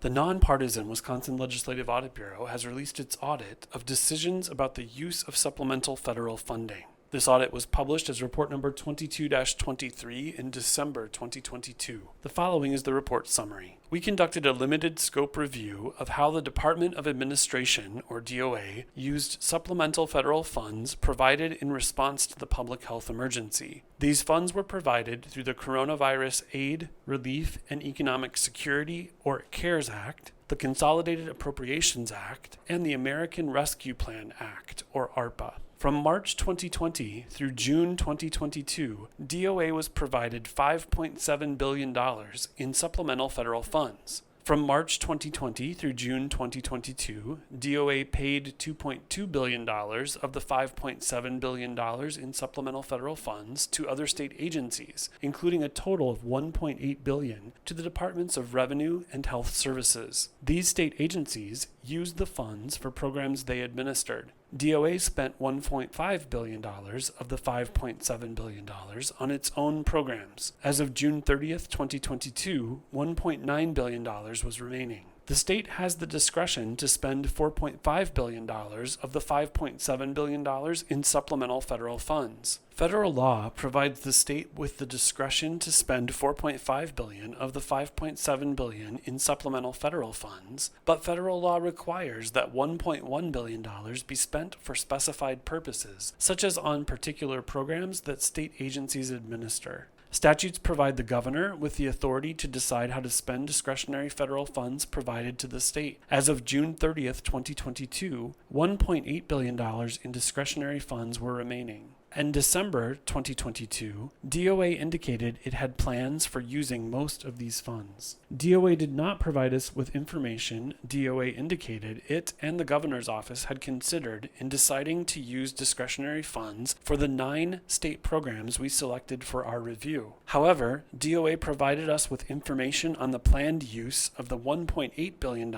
The nonpartisan Wisconsin Legislative Audit Bureau has released its audit of decisions about the use of supplemental federal funding. This audit was published as report number 22-23 in December 2022. The following is the report summary. We conducted a limited scope review of how the Department of Administration, or DOA, used supplemental federal funds provided in response to the public health emergency. These funds were provided through the Coronavirus Aid, Relief, and Economic Security, or CARES Act, the Consolidated Appropriations Act, and the American Rescue Plan Act, or ARPA. From March 2020 through June 2022, DOA was provided $5.7 billion in supplemental federal funds. From March 2020 through June 2022, DOA paid $2.2 billion of the $5.7 billion in supplemental federal funds to other state agencies, including a total of $1.8 billion to the Departments of Revenue and Health Services. These state agencies used the funds for programs they administered. DOA spent $1.5 billion of the $5.7 billion on its own programs. As of June 30th, 2022, $1.9 billion was remaining. The state has the discretion to spend $4.5 billion of the $5.7 billion in supplemental federal funds. Federal law provides the state with the discretion to spend $4.5 billion of the $5.7 billion in supplemental federal funds, but federal law requires that $1.1 billion be spent for specified purposes, such as on particular programs that state agencies administer. Statutes provide the governor with the authority to decide how to spend discretionary federal funds provided to the state. As of June 30th, 2022, $1.8 billion in discretionary funds were remaining. In December 2022, DOA indicated it had plans for using most of these funds. DOA did not provide us with information DOA indicated it and the governor's office had considered in deciding to use discretionary funds for the 9 state programs we selected for our review. However, DOA provided us with information on the planned use of the $1.8 billion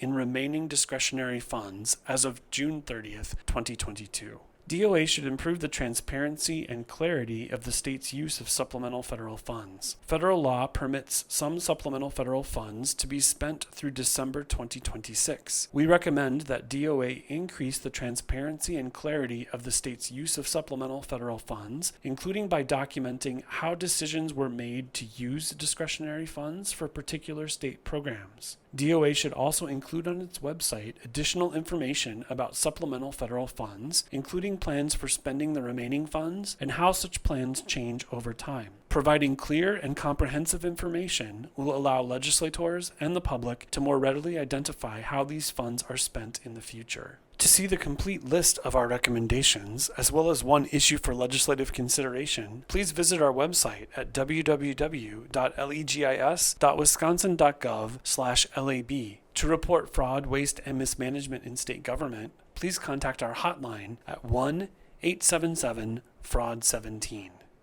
in remaining discretionary funds as of June 30th, 2022. DOA should improve the transparency and clarity of the state's use of supplemental federal funds. Federal law permits some supplemental federal funds to be spent through December 2026. We recommend that DOA increase the transparency and clarity of the state's use of supplemental federal funds, including by documenting how decisions were made to use discretionary funds for particular state programs. DOA should also include on its website additional information about supplemental federal funds, including plans for spending the remaining funds and how such plans change over time. Providing clear and comprehensive information will allow legislators and the public to more readily identify how these funds are spent in the future. To see the complete list of our recommendations, as well as one issue for legislative consideration, please visit our website at www.legis.wisconsin.gov/lab. To report fraud, waste, and mismanagement in state government, please contact our hotline at 1-877-FRAUD-17.